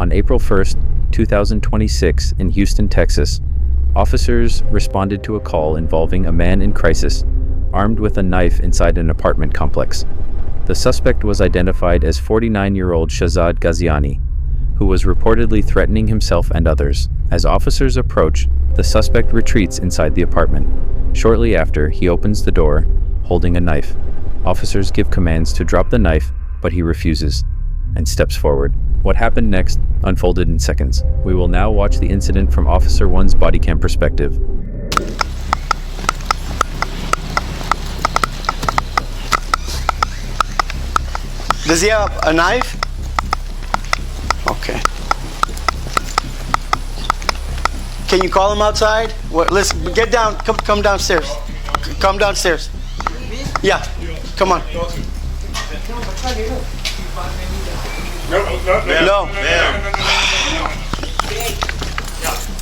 On April 1st, 2026, in Houston, Texas, officers responded to a call involving a man in crisis, armed with a knife inside an apartment complex. The suspect was identified as 49-year-old Shahzad Gaziani, who was reportedly threatening himself and others. As officers approach, the suspect retreats inside the apartment. Shortly after, he opens the door, holding a knife. Officers give commands to drop the knife, but he refuses and steps forward. What happened next unfolded in seconds. We will now watch the incident from Officer 1's bodycam perspective. Does he have a knife? Okay. Can you call him outside? What? Listen, get down. Come downstairs. Come downstairs. Yeah. Come on. No.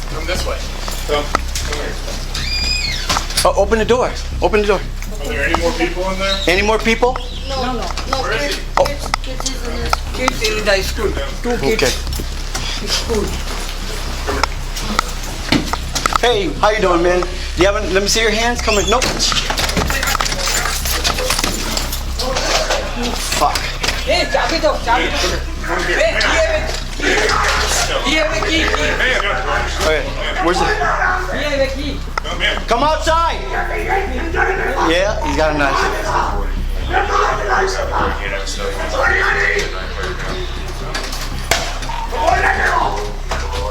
Come this way. Come here. Oh, open the door. Open the door. Are there any more people in there? Any more people? No. Where is he? Kids in the school. Two kids. Okay. School. Hey, how you doing, man? You haven't? Let me see your hands. Come in. Nope. Fuck. Hey, चाबी दो. Hey, ये है key. Okay. Where's it? ये है key. Come outside. Yeah, he's got a knife.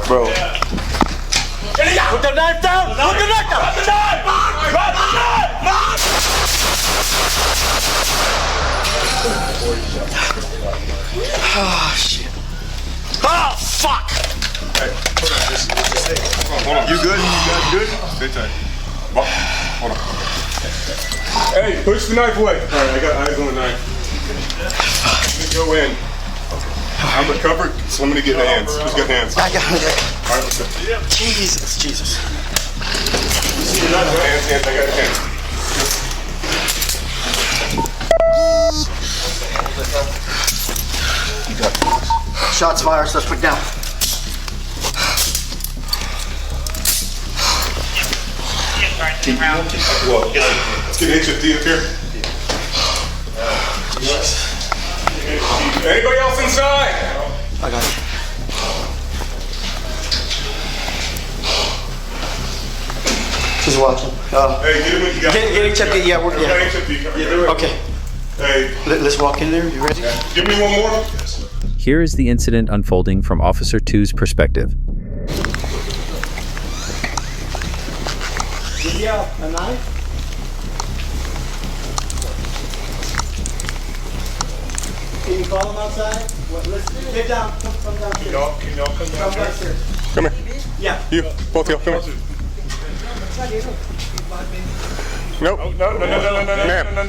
Bro. Put the knife down! Put the knife down! Drop the knife! Oh, shit. Oh, fuck! Hey, hold on. Just stay. Hold on. You good? You guys good? Stay tight. Hold on. Hey, push the knife away. All right, I got eyes on the knife. Let me go in. I'm gonna cover somebody get hands. Who's got hands? I got it. All right, let's go. Jesus. Hands, I got hands. Shots fired, suspect down. Well, let's get HFD up here. Anybody else inside? I got it. She's watching. Hey, get him in. You got Get HFD, yeah, we're, I got yeah. HFD coming. Okay, Hey, let's walk in there. You ready? give me one more. Here is the incident unfolding from Officer 2's perspective. Does he have a knife? Can you call him outside? What, listen, get down. Come downstairs. Can y'all come Come down here? downstairs. Come here. Yeah. You, both of y'all, come here. Nope. No. Ma'am. No.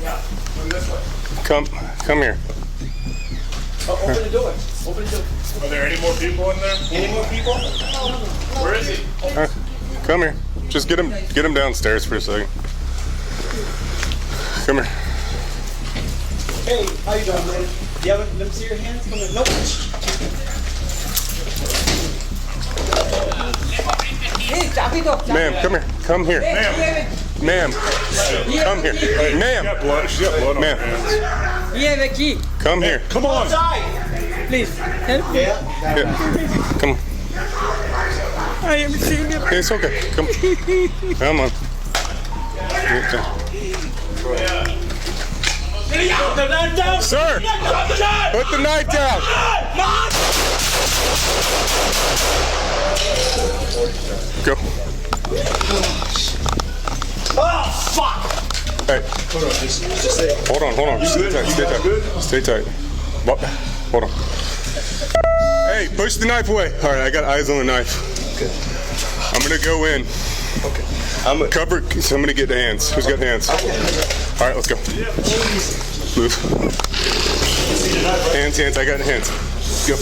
Yeah, come this way. Come here. Oh, open the door. Open the door. Are there any more people in there? Any more people? Where is he? Come here. Just get him downstairs for a second. Come here. Hey, how you doing, man? You haven't? Let me see your hands. Come in. Nope. Hey, चाबी दो. Ma'am, come here. Come here. Ma'am. Come here. Ma'am. She's got blood on her hands. ये है key. Come here. Come on. Outside. Please help me. Yeah. Come on. I am seeing you. It's okay. Come on. Get down. Sir, put the knife down. Go. Oh, fuck. Hey. Hold on. Stay tight. Hold on. Hey, push the knife away. All right, I got eyes on the knife. Okay. I'm gonna go in. Okay. Cover. Somebody get the hands. Who's got hands? All right, let's go. Move. Hands. I got hands. Go.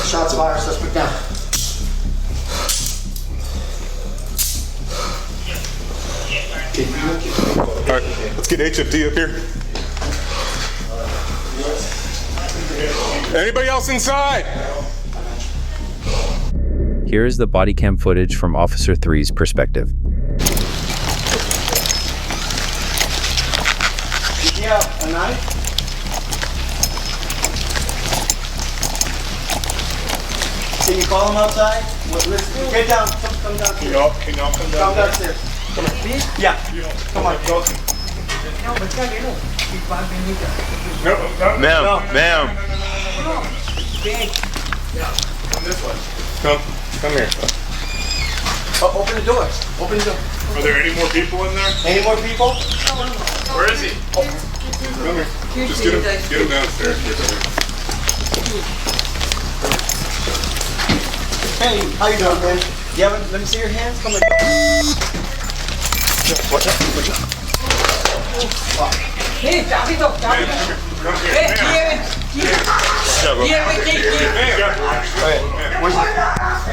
Shots fired. Suspect down. Can you All right, let's get HFD up here. Anybody else inside? Here is the body cam footage from Officer 3's perspective. Did he have a knife? Can you call him outside? Listen, get down. Come down. Can y'all come down? Come downstairs. Come here. Yeah. Come on. Go. No, Ma'am. Come this way. Come here. Oh, open the door. Open the door. Are there any more people in there? Any more people? Where is he? Come here. Just get him downstairs. Hey, how you doing, man? You haven't? Let me see your hands. Come on. Watch out. Hey, Davido. Come here.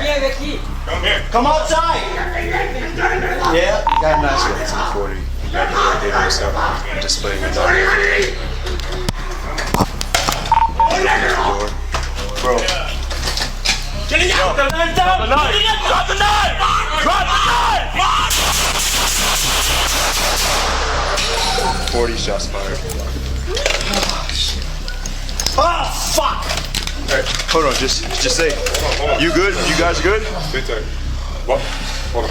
Vieni aqui. Come here. Come outside. Yeah, you got a nice one. 40. Displaying your dog. Bro. Get it out! Drop the knife! Drop the knife! Drop the knife! 40 shots fired. Oh, fuck! Hey, hold on, just say, you good? You guys good? Stay tight. What? Hold on.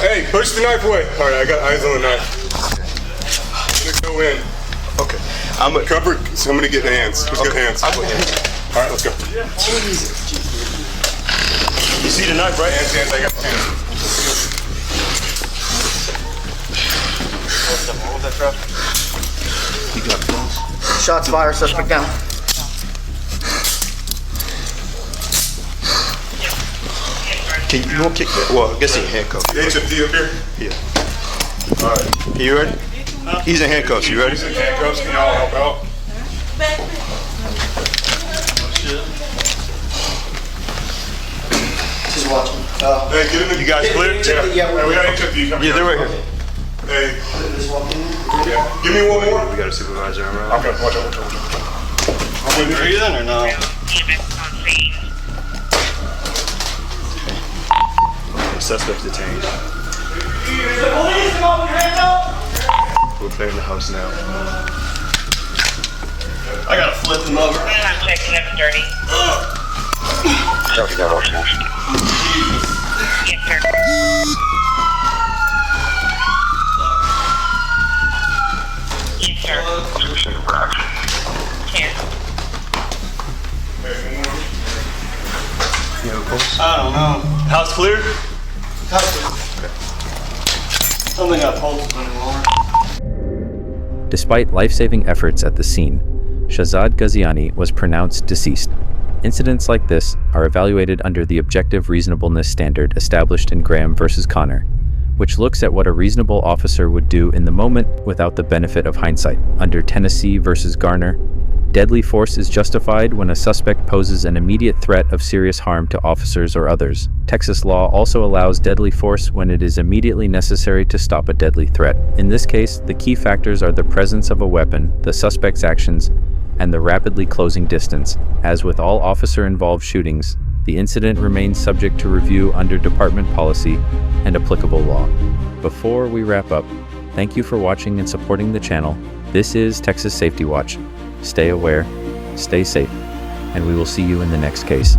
Hey, push the knife away. All right, I got eyes on the knife. I'm gonna go in. Okay. Cover. Somebody get hands. Who's got hands? I'll put hands. All right, let's go. You see the knife, right? Hands. I got hands. You got close. Shots fired, suspect down. Can you won't kick that? Well, I guess he's handcuffed. HFD up here. Yeah. All right. You ready? He's in handcuffs. You ready? He's in handcuffs. Can y'all help out? Just watching. Hey, get in the. You guys clear? Yeah. Yeah, Hey, we got HFD coming. Yeah, they're right here. Hey. Just walk in. Yeah. Give me one more. We got a supervisor around. Okay. Watch out. I'm with you. Breathing or no? Okay, suspect detained. The police, come on, hands up! We're clearing the house now. I gotta flip him over. I'm checking if dirty. Copy that, officer. Yes, sir. Yes, sir. Here. You have a pulse? I don't know. House clear? Something got pulses anymore. Despite life-saving efforts at the scene, Shahzad Gaziani was pronounced deceased. Incidents like this are evaluated under the objective reasonableness standard established in Graham versus Connor, which looks at what a reasonable officer would do in the moment without the benefit of hindsight. Under Tennessee versus Garner, deadly force is justified when a suspect poses an immediate threat of serious harm to officers or others. Texas law also allows deadly force when it is immediately necessary to stop a deadly threat. In this case, the key factors are the presence of a weapon, the suspect's actions, and the rapidly closing distance. As with all officer-involved shootings, the incident remains subject to review under department policy and applicable law. Before we wrap up, thank you for watching and supporting the channel. This is Texas Safety Watch. Stay aware, stay safe, and we will see you in the next case.